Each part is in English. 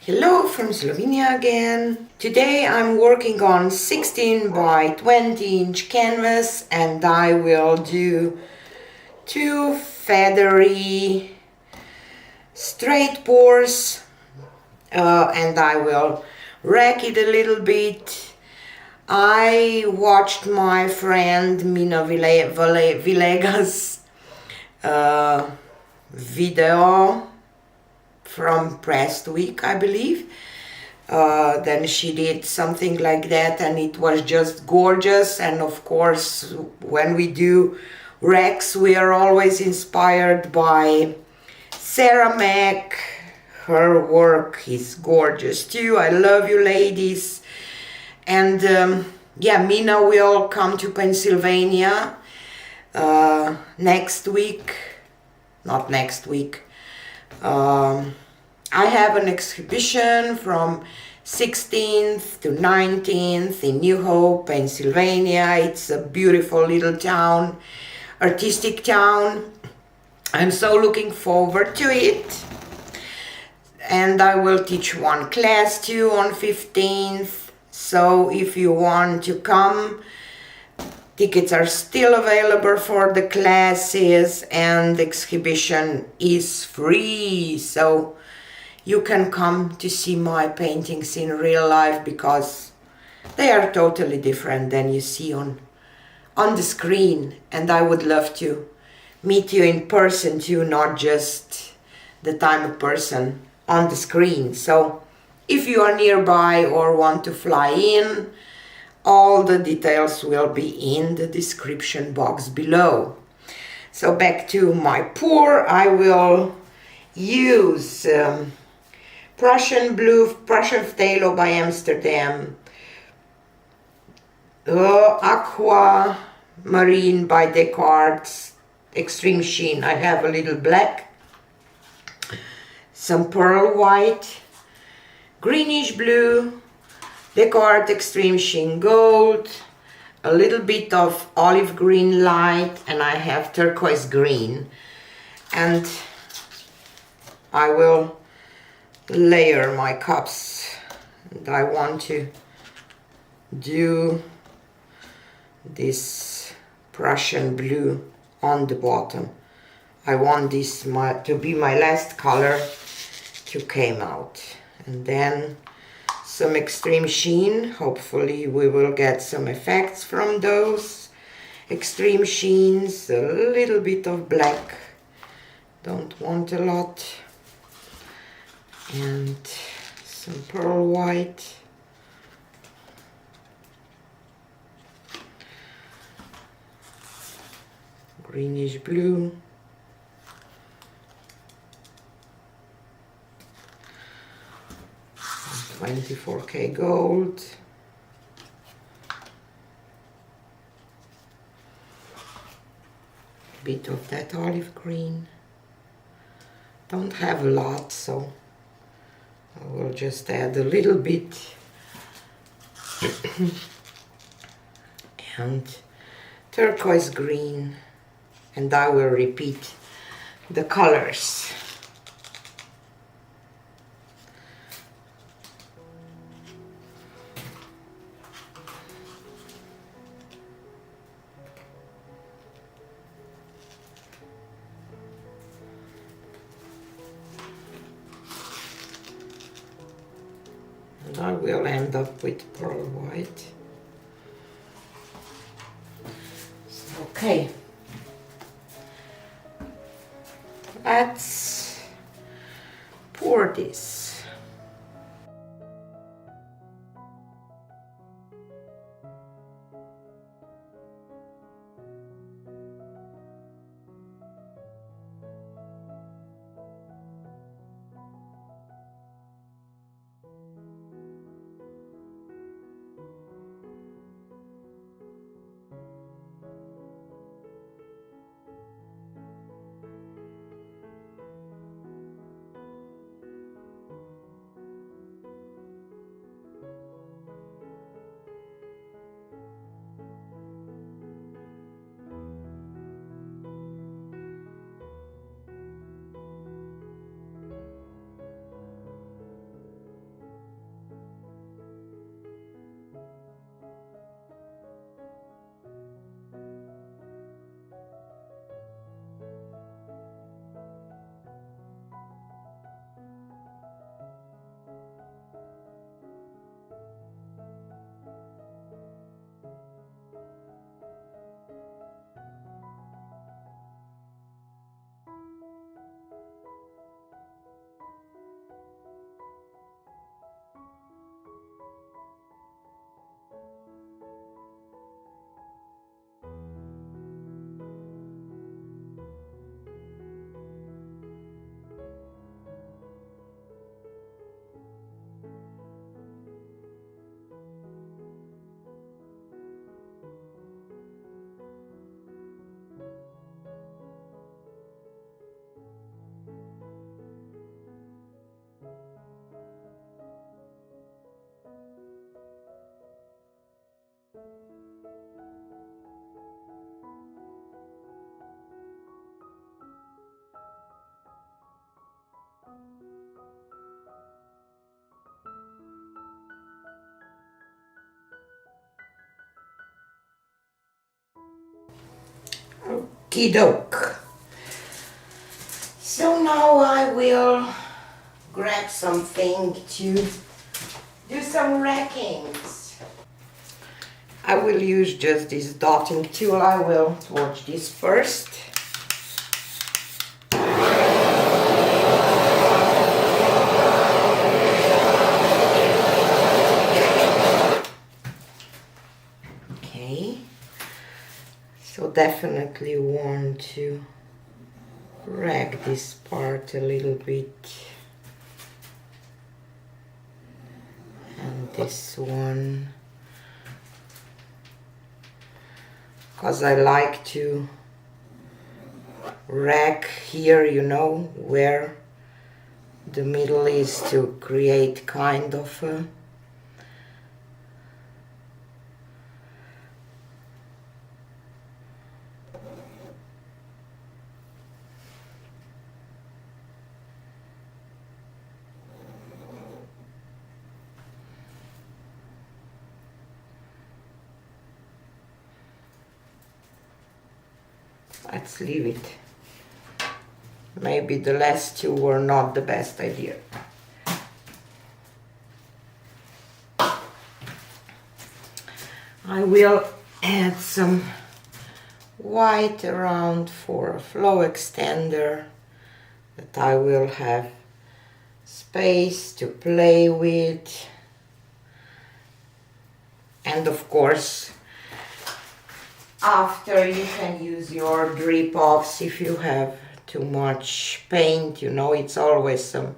Hello from Slovenia again. Today I'm working on 16 by 20 inch canvas and I will do two feathery straight pours and I will rack it a little bit. I watched my friend Mina Villegas video from past week, I believe. Then she did something like that and it was just gorgeous. And of course, when we do racks, we are always inspired by Sarah Mack. Her work is gorgeous too. I love you, ladies. And yeah, Mina will come to Pennsylvania next week. Not next week. I have an exhibition from 16th to 19th in New Hope, Pennsylvania. It's a beautiful little town, artistic town. I'm so looking forward to it. And I will teach one class too on 15th. So if you want to come, tickets are still available for the classes and the exhibition is free. So you can come to see my paintings in real life because they are totally different than you see on the screen. And I would love to meet you in person too, not just the time a person on the screen. So if you are nearby or want to fly in, all the details will be in the description box below. So back to my pour, I will use Prussian Blue, Prussian Phthalo by Amsterdam, Aqua Marine by Descartes, Extreme Sheen. I have a little black, some pearl white, greenish blue, Descartes Extreme Sheen Gold, a little bit of olive green light, and I have turquoise green. And I will layer my cups. And I want to do this Prussian blue on the bottom. I want this to be my last color to come out. And then some extreme sheen. Hopefully we will get some effects from those extreme sheens. A little bit of black, don't want a lot, and some pearl white, greenish blue, 24K gold, bit of that olive green. Don't have a lot, so I will just add a little bit. And turquoise green, and I will repeat the colors. And I will end up with pearl white. Okay, let's pour this. Okey-doke. So now I will grab something to do some rackings. I will use just this dotting tool. I will torch this first. Okay, so definitely want to rack this part a little bit, and this one, because I like to rack here, you know, where the middle is, to create kind of a let's leave it. Maybe the last two were not the best idea. I will add some white around for a flow extender that I will have space to play with. And of course, after, you can use your drip offs if you have too much paint, you know, it's always some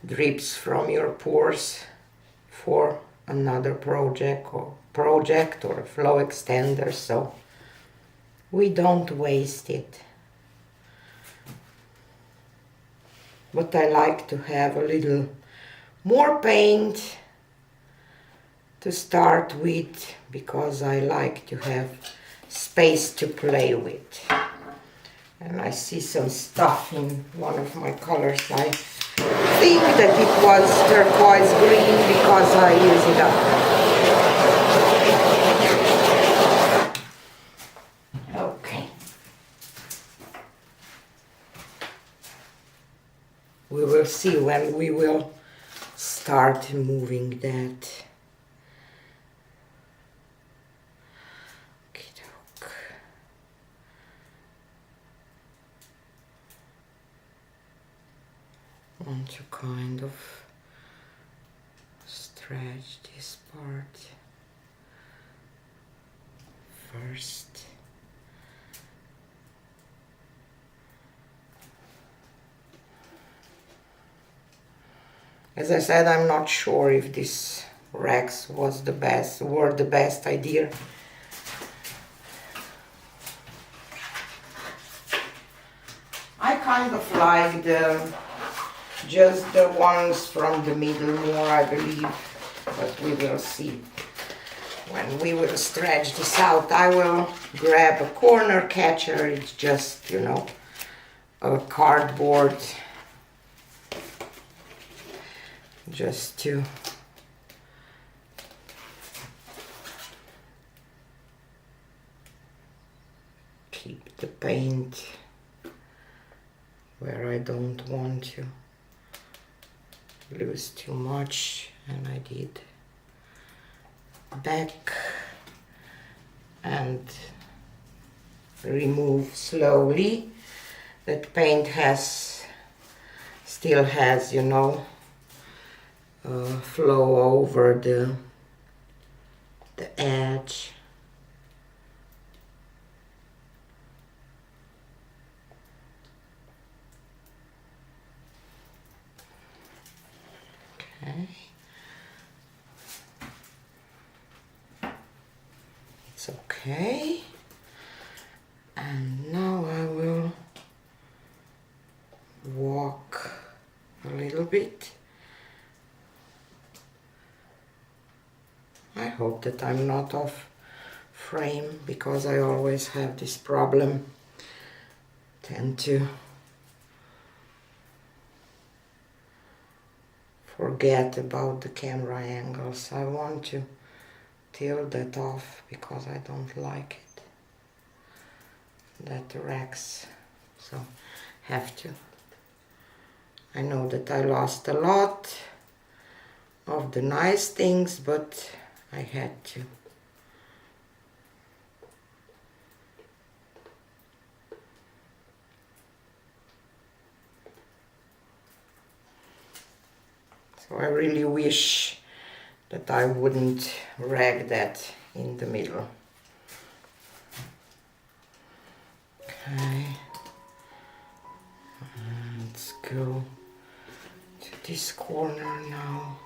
drips from your pores for another project or a flow extender, so we don't waste it. But I like to have a little more paint to start with, because I like to have space to play with. And I see some stuff in one of my colors. I think that it was turquoise green because I use it up. Okay. We will see when we will start moving that. Want to kind of stretch this part first. As I said, I'm not sure if this racks were the best idea. I kind of like just the ones from the middle more, I believe, but we will see when we will stretch this out. I will grab a corner catcher. It's just, you know, a cardboard, just to keep the paint where I don't want to lose too much. And I did back and remove slowly. That paint still has, you know, flow over the edge. Okay. It's okay. And now I will walk a little bit. I hope that I'm not off frame, because I always have this problem. Tend to forget about the camera angles. I want to tilt that off because I don't like it. that rags, so have to. I know that I lost a lot of the nice things, but I had to. So I really wish that I wouldn't rag that in the middle. Okay, let's go to this corner now.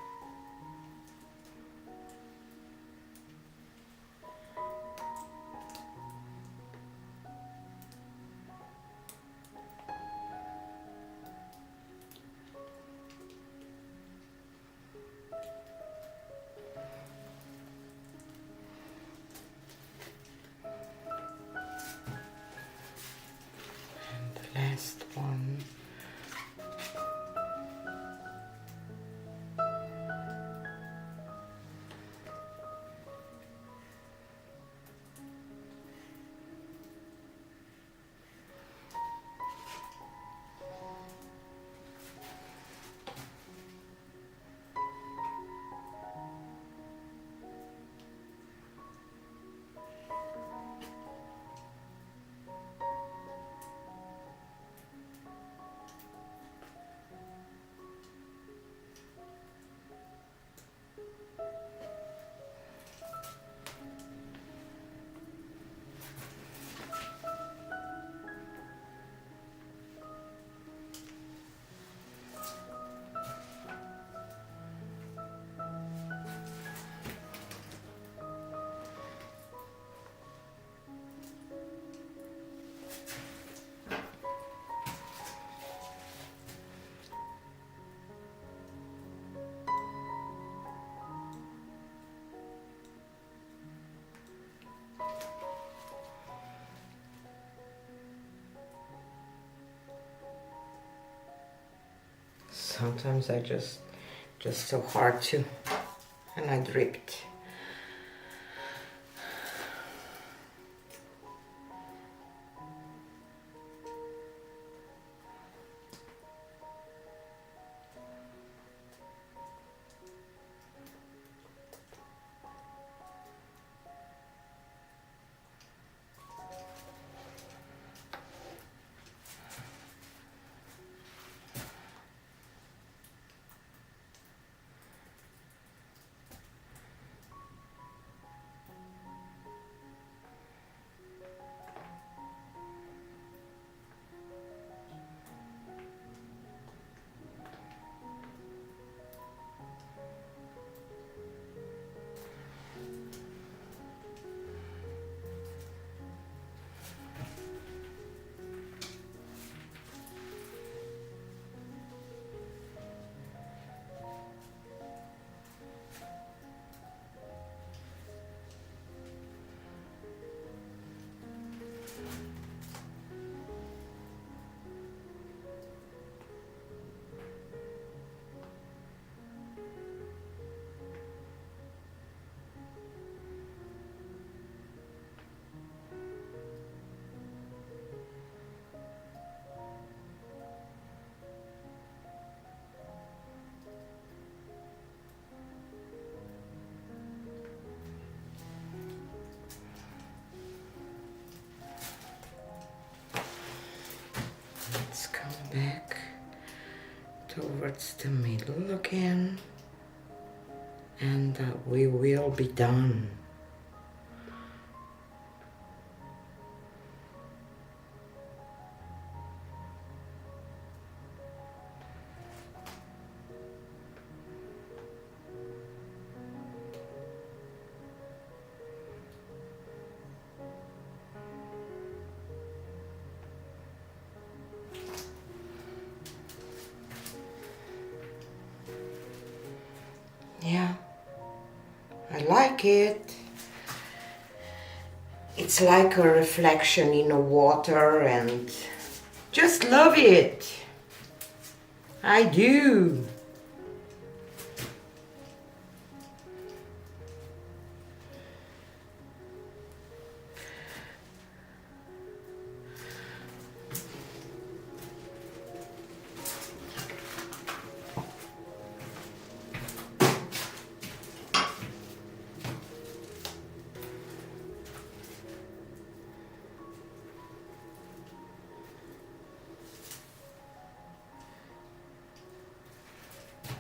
Last one. Sometimes I just so hard to, and I dripped. Let's come back towards the middle again, and we will be done. Yeah, I like it. It's like a reflection in the water and just love it. I do.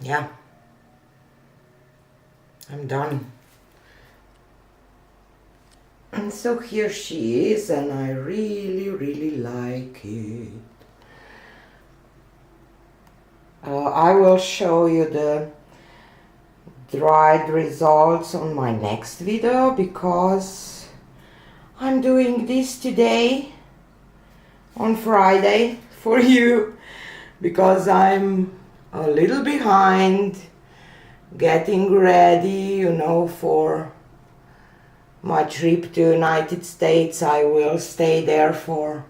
yeah, I'm done. And so here she is, and I really, really like it. I will show you the dried results on my next video, because I'm doing this today on Friday for you, because I'm a little behind getting ready, you know, for my trip to United States. I will stay there for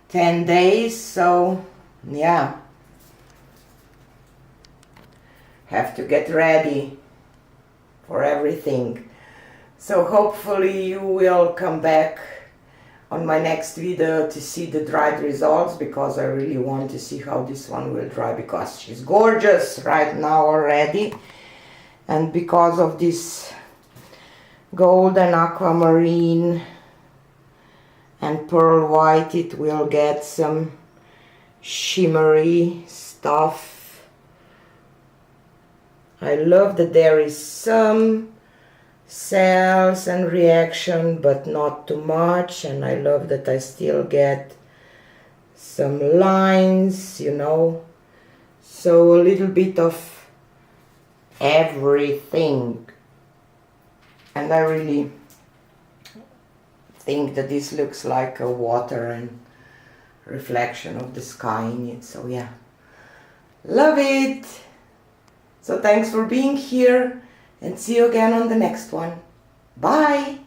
10 days, so yeah, have to get ready for everything. So hopefully you will come back on my next video to see the dried results, because I really want to see how this one will dry, because she's gorgeous right now already, and because of this golden aquamarine and pearl white, it will get some shimmery stuff. I love that there is some cells and reaction, but not too much, and I love that I still get some lines, you know, so a little bit of everything. And I really think that this looks like a water and reflection of the sky in it, so yeah, love it. So thanks for being here, and see you again on the next one. Bye!